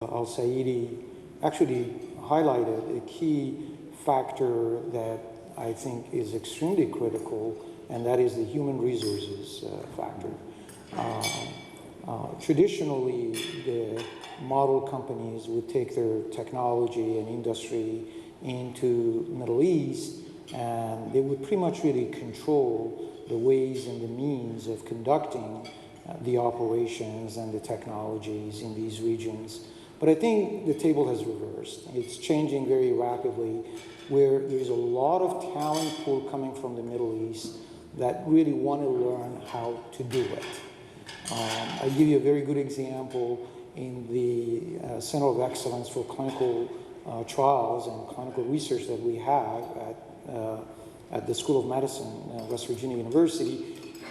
Al-Saidi actually highlighted a key factor that I think is extremely critical, and that is the human resources factor. Traditionally, the model companies would take their technology and industry into the Middle East, and they would pretty much really control the ways and the means of conducting the operations and the technologies in these regions. But I think the table has reversed. It's changing very rapidly, where there's a lot of talent pool coming from the Middle East that really want to learn how to do it. I'll give you a very good example in the Center of Excellence for Clinical Trials and Clinical Research that we have at the School of Medicine, West Virginia University.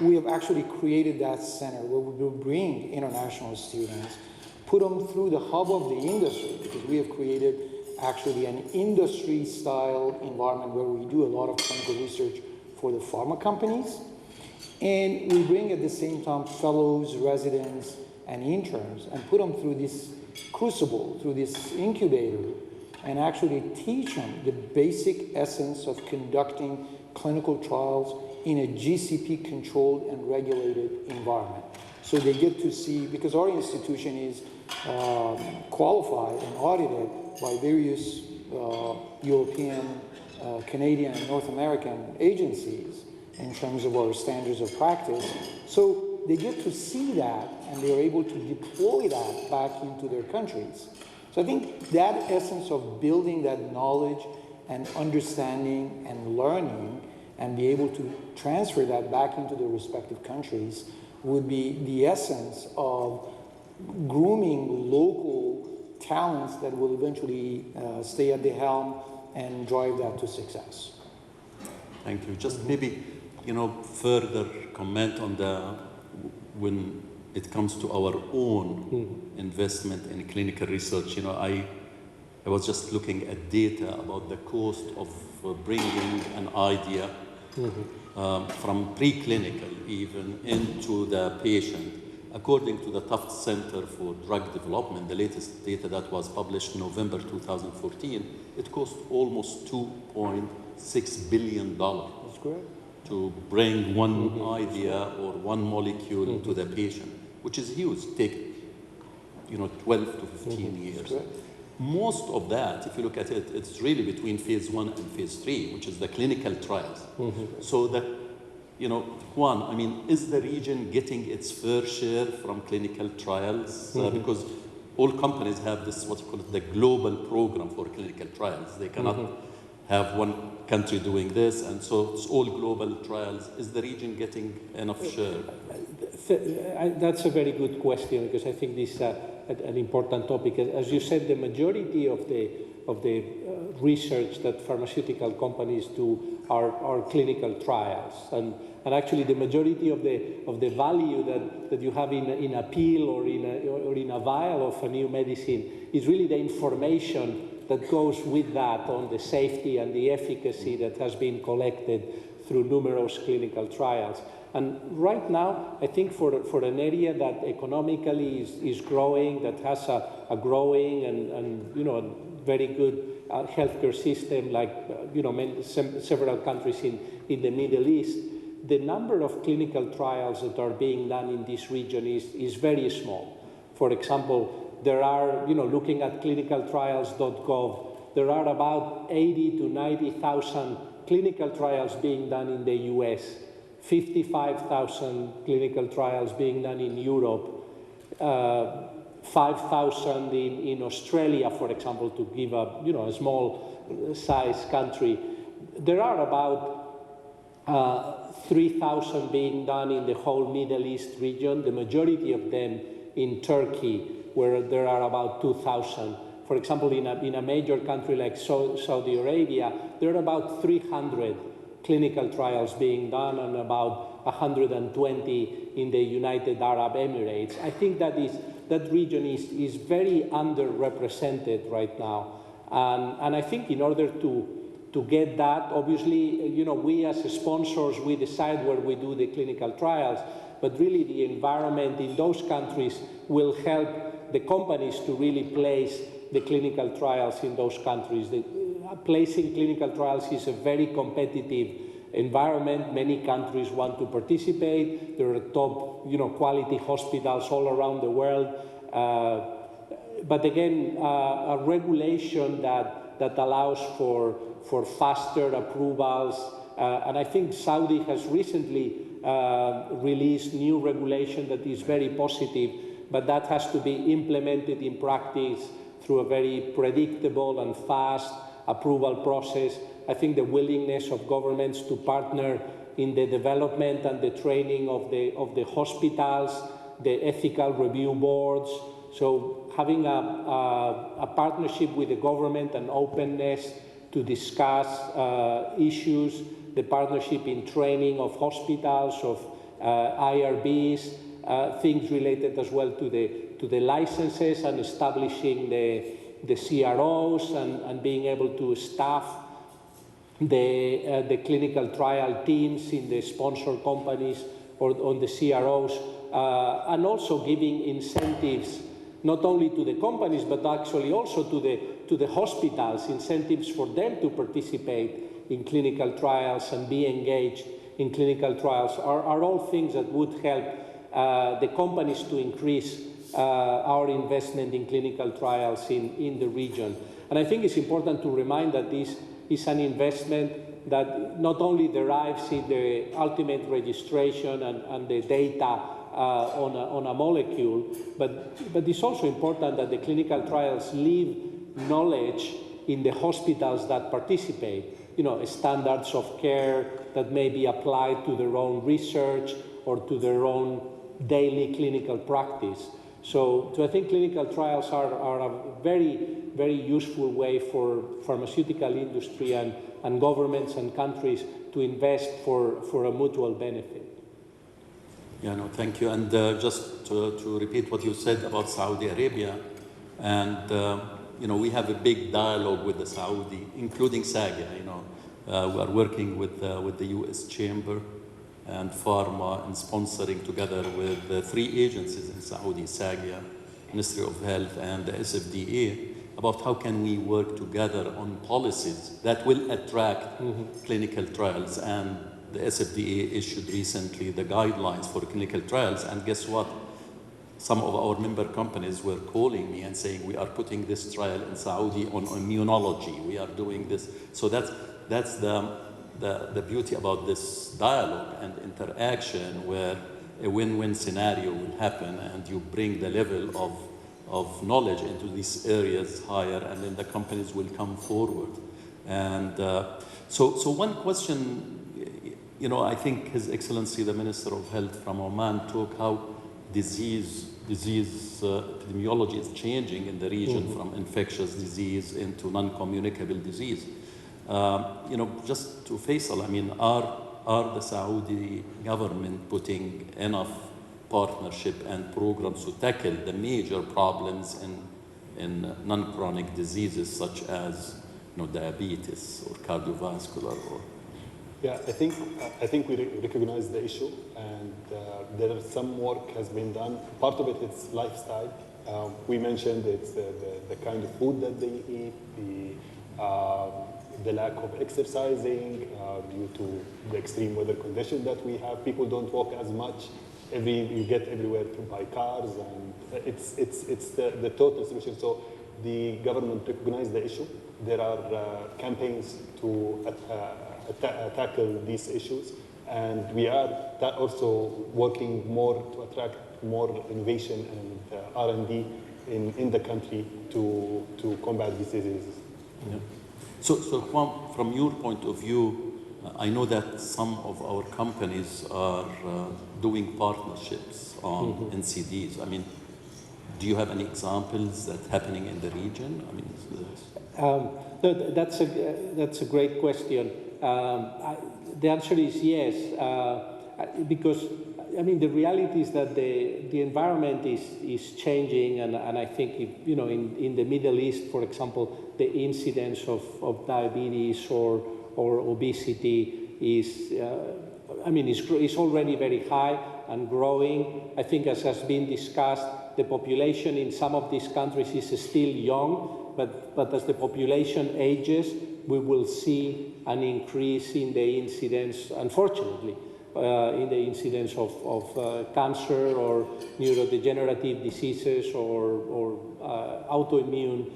We have actually created that center where we will bring international students, put them through the hub of the industry, because we have created actually an industry-style environment where we do a lot of clinical research for the pharma companies. And we bring at the same time fellows, residents, and interns and put them through this crucible, through this incubator, and actually teach them the basic essence of conducting clinical trials in a GCP-controlled and regulated environment. So they get to see, because our institution is qualified and audited by various European, Canadian, and North American agencies in terms of our standards of practice. So they get to see that, and they're able to deploy that back into their countries. So I think that essence of building that knowledge and understanding and learning and be able to transfer that back into their respective countries would be the essence of grooming local talents that will eventually stay at the helm and drive that to success. Thank you. Just maybe, further comment on when it comes to our own investment in clinical research. I was just looking at data about the cost of bringing an idea from preclinical even into the patient. According to the Tufts Center for Drug Development, the latest data that was published in November 2014, it cost almost $2.6 billion. That's correct. To bring one idea or one molecule to the patient, which is huge. Take 12 to 15 years. Most of that, if you look at it, it's really between phase 1 and phase 3, which is the clinical trials. So that, Juan, is the region getting its fair share from clinical trials? Because all companies have this, what you call it, the global program for clinical trials. They cannot have one country doing this, and so it's all global trials. Is the region getting enough share? That's a very good question, because I think this is an important topic. As you said, the majority of the research that pharmaceutical companies do are clinical trials, and actually the majority of the value that you have in a pill or in a vial of a new medicine is really the information that goes with that on the safety and the efficacy that has been collected through numerous clinical trials. And right now, I think for an area that economically is growing, that has a growing and a very good healthcare system, like several countries in the Middle East, the number of clinical trials that are being done in this region is very small. For example, there are, looking at clinicaltrials.gov, there are about 80 to 90,000 clinical trials being done in the US, 55,000 clinical trials being done in Europe, 5,000 in Australia, for example, to give a small size country. There are about 3,000 being done in the whole Middle East region, the majority of them in Turkey, where there are about 2,000. For example, in a major country like Saudi Arabia, there are about 300 clinical trials being done and about 120 in the United Arab Emirates. I think that region is very underrepresented right now. And I think in order to get that, obviously, we as sponsors, we decide where we do the clinical trials, but really the environment in those countries will help the companies to really place the clinical trials in those countries. Placing clinical trials is a very competitive environment. Many countries want to participate. There are top, quality hospitals all around the world. But again, a regulation that allows for faster approvals. And I think Saudi has recently released new regulation that is very positive, but that has to be implemented in practice through a very predictable and fast approval process. I think the willingness of governments to partner in the development and the training of the hospitals, the ethical review boards. So having a partnership with the government and openness to discuss issues, the partnership in training of hospitals, of IRBs, things related as well to the licenses and establishing the CROs and being able to staff the clinical trial teams in the sponsor companies or on the CROs, and also giving incentives not only to the companies but actually also to the hospitals, incentives for them to participate in clinical trials and be engaged in clinical trials are all things that would help the companies to increase our investment in clinical trials in the region. And I think it's important to remind that this is an investment that not only derives in the ultimate registration and the data on a molecule, but it's also important that the clinical trials leave knowledge in the hospitals that participate, standards of care that may be applied to their own research or to their own daily clinical practice. So I think clinical trials are a very, very useful way for pharmaceutical industry and governments and countries to invest for a mutual benefit. Yeah, no, thank you. And just to repeat what you said about Saudi Arabia, and we have a big dialogue with the Saudi, including SAGIA. We are working with the U.S. Chamber and PhRMA and sponsoring together with the 3 agencies in Saudi, SAGIA, Ministry of Health, and the SFDA, about how can we work together on policies that will attract clinical trials. And the SFDA issued recently the guidelines for clinical trials, and guess what? Some of our member companies were calling me and saying, we are putting this trial in Saudi on immunology, we are doing this. So that's the beauty about this dialogue and interaction, where a win-win scenario will happen and you bring the level of knowledge into these areas higher, and then the companies will come forward. And so one question, I think His Excellency the Minister of Health from Oman talked how disease epidemiology is changing in the region from infectious disease into non-communicable disease. Just to Faisal, I mean, are the Saudi government putting enough partnership and programs to tackle the major problems in non-chronic diseases such as diabetes or cardiovascular? Yeah, I think we recognize the issue, and there is some work has been done. Part of it is lifestyle. We mentioned it's the kind of food that they eat, the lack of exercising due to the extreme weather conditions that we have. People don't walk as much. You get everywhere by cars, and it's the total solution. So the government recognized the issue. There are campaigns to tackle these issues, and we are also working more to attract more innovation and R&D in the country to combat these diseases. Yeah. So Juan, from your point of view, I know that some of our companies are doing partnerships on NCDs. I mean, do you have any examples that happening in the region? I mean, no, that's a great question. The answer is yes, because I mean the reality is that the environment is changing, and I think in the Middle East, for example, the incidence of diabetes or obesity is already very high and growing. I think, as has been discussed, the population in some of these countries is still young, but as the population ages, we will see an increase in the incidence, unfortunately, in the incidence of cancer or neurodegenerative diseases or autoimmune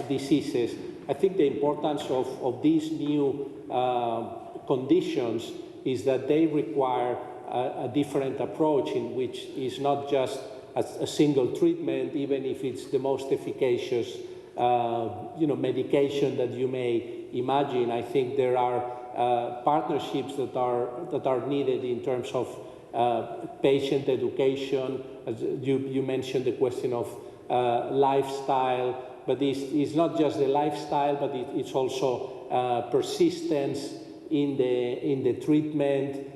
diseases. I think the importance of these new conditions is that they require a different approach, in which is not just a single treatment, even if it's the most efficacious medication that you may imagine. I think there are partnerships that are needed in terms of patient education. As you mentioned the question of lifestyle, but it's not just the lifestyle, but it's also persistence in the treatment.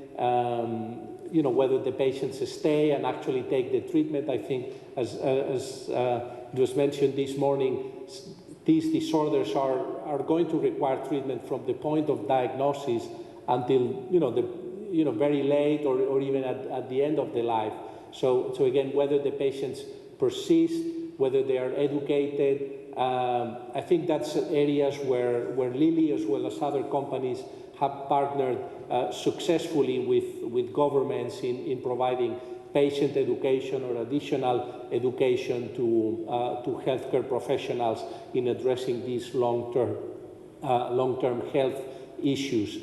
Whether the patients stay and actually take the treatment. I think, as was mentioned this morning, these disorders are going to require treatment from the point of diagnosis until very late or even at the end of the life. So again, whether the patients persist, whether they are educated, I think that's areas where Lilly, as well as other companies, have partnered successfully with governments in providing patient education or additional education to healthcare professionals in addressing these long-term health issues.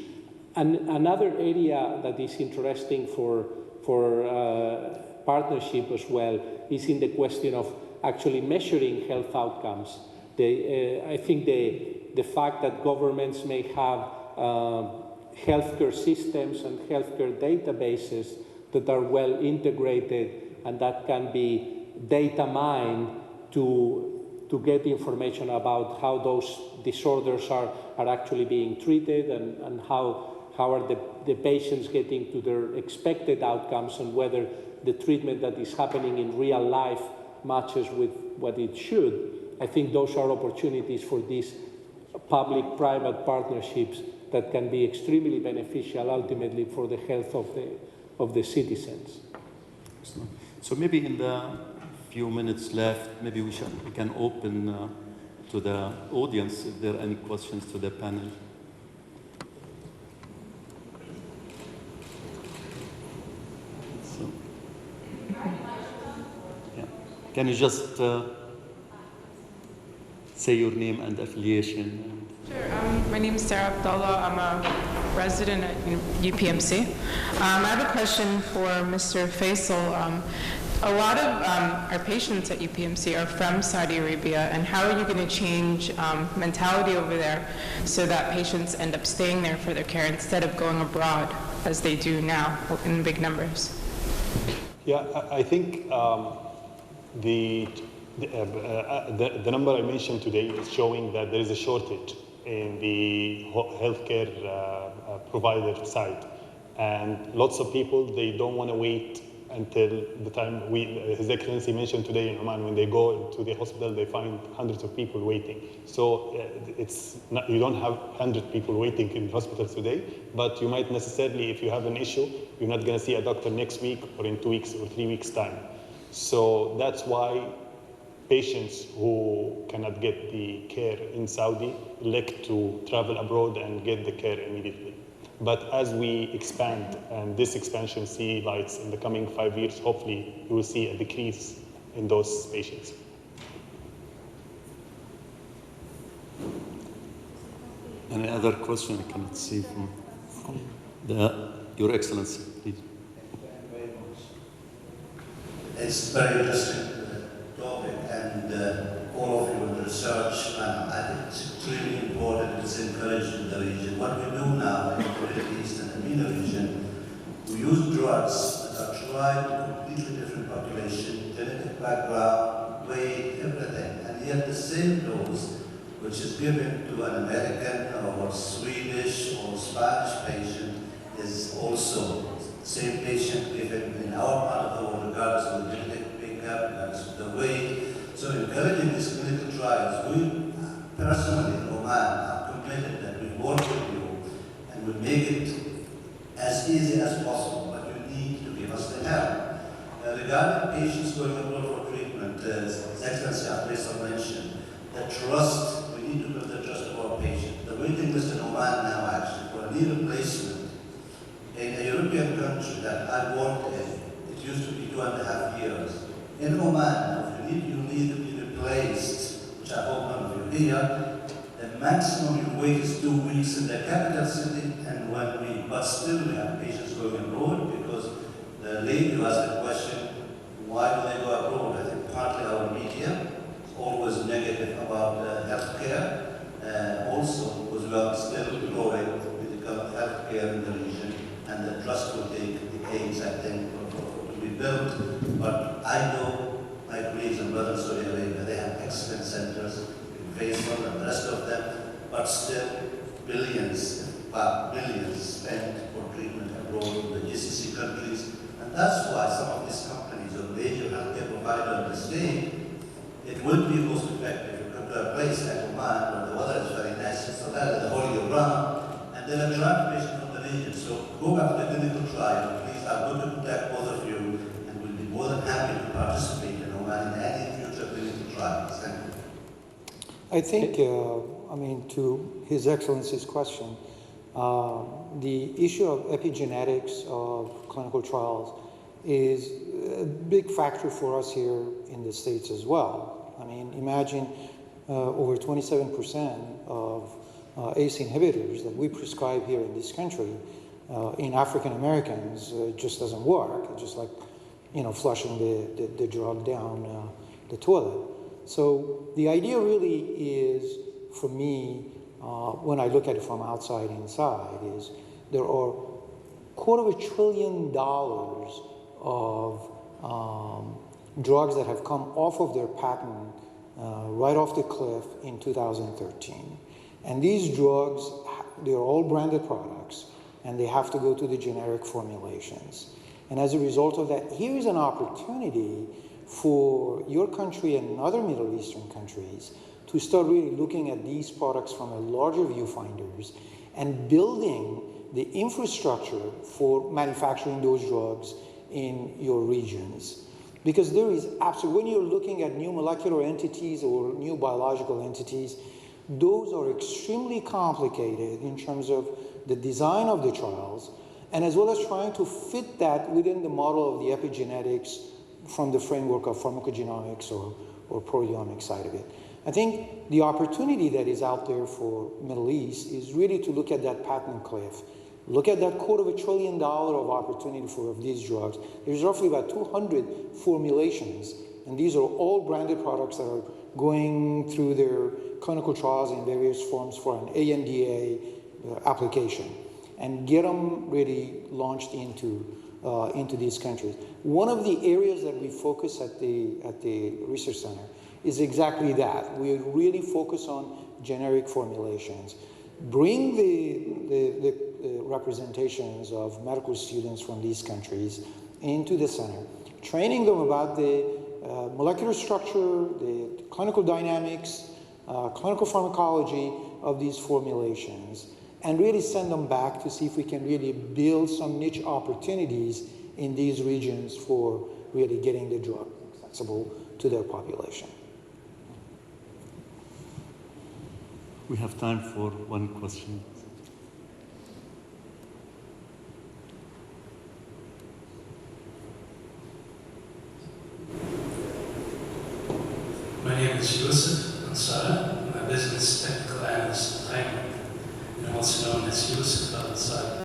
And another area that is interesting for partnership as well is in the question of actually measuring health outcomes. I think the fact that governments may have healthcare systems and healthcare databases that are well integrated and that can be data mined to get information about how those disorders are actually being treated and how are the patients getting to their expected outcomes, and whether the treatment that is happening in real life matches with what it should. I think those are opportunities for these public-private partnerships that can be extremely beneficial ultimately for the health of the citizens. So maybe in the few minutes left, maybe we can open to the audience if there are any questions to the panel. So, yeah. Can you just say your name and affiliation? Sure. My name is Sarah Abdullah. I'm a resident at UPMC. I have a question for Mr. Faisal. A lot of our patients at UPMC are from Saudi Arabia, and how are you going to change mentality over there so that patients end up staying there for their care instead of going abroad as they do now in big numbers? Yeah, I think the number I mentioned today is showing that there is a shortage in the healthcare provider side. And lots of people, they don't want to wait until the time His Excellency mentioned today in Oman, when they go to the hospital, they find hundreds of people waiting. So you don't have 100 people waiting in hospitals today, but you might necessarily, if you have an issue, you're not going to see a doctor next week or in 2 weeks or 3 weeks' time. So that's why patients who cannot get the care in Saudi elect to travel abroad and get the care immediately. But as we expand, and this expansion see lights in the coming 5 years, hopefully you will see a decrease in those patients. Any other question I cannot see from Your Excellency, please. Thank you very much. It's very interesting topic, and all of you in the research, I think it's extremely important. It's encouraging the region. What we do now in the Middle East and the MENA region, we use drugs that are tried to completely different population, genetic background, weight, everything, and yet the same dose, which is given to an American or Swedish or Spanish patient, is also the same patient given in our part of the world, regardless of the genetic makeup, regardless of the weight. So encouraging these clinical trials, we personally in Oman are committed that we work with you and we make it as easy as possible, but you need to give us the help. Regarding patients going abroad for the trust, we need to build the trust of our patient. The waiting list in Oman now actually for a knee replacement in a European country that I worked in, it used to be 2.5 years. In Oman, now, if you need to be replaced, which I hope none of you here, the maximum you wait is 2 weeks in the capital city and 1 week. But still we have patients going abroad because the lady who asked the question, why do they go abroad? I think partly our media is always negative about healthcare. Also, because we are still growing medical healthcare in the region, and the trust will take decades, I think, to be built. But I know my colleagues and brothers in Saudi Arabia, they have excellent centers in Faisal and the rest of them, but still billions spent for treatment abroad in the GCC countries. And that's why some of these companies or major healthcare providers in the state, it would be most effective to come to a place like Oman where the weather is very nice, so that is the whole year round, and then attract patients from the region. So go back to the clinical trial. Please, I'm going to contact both of you, and we'll be more than happy to participate in Oman in any future clinical trials. Thank you. I think, to His Excellency's question, the issue of epigenetics of clinical trials is a big factor for us here in the States as well. I mean, imagine over 27% of ACE inhibitors that we prescribe here in this country in African Americans just doesn't work. It's just like, flushing the drug down the toilet. So the idea really is, for me, when I look at it from outside inside, is there are $250 billion of drugs that have come off of their patent right off the cliff in 2013. And these drugs, they're all branded products, and they have to go to the generic formulations. And as a result of that, here is an opportunity for your country and other Middle Eastern countries to start really looking at these products from a larger viewfinders and building the infrastructure for manufacturing those drugs in your regions. Because there is absolutely, when you're looking at new molecular entities or new biological entities, those are extremely complicated in terms of the design of the trials, and as well as trying to fit that within the model of the epigenetics from the framework of pharmacogenomics or proteomics side of it. I think the opportunity that is out there for Middle East is really to look at that patent cliff. Look at that $250 billion of opportunity for these drugs. There's roughly about 200 formulations, and these are all branded products that are going through their clinical trials in various forms for an ANDA application, and get them really launched into these countries. One of the areas that we focus at the research center is exactly that. We really focus on generic formulations. Bring the representations of medical students from these countries into the center, training them about the molecular structure, the clinical dynamics, clinical pharmacology of these formulations, and really send them back to see if we can really build some niche opportunities in these regions for really getting the drug accessible to their population. We have time for one question. My name is Yusuf Ansara. I'm a business technical analyst at IMEI, and I'm also known as Yusuf Ansara.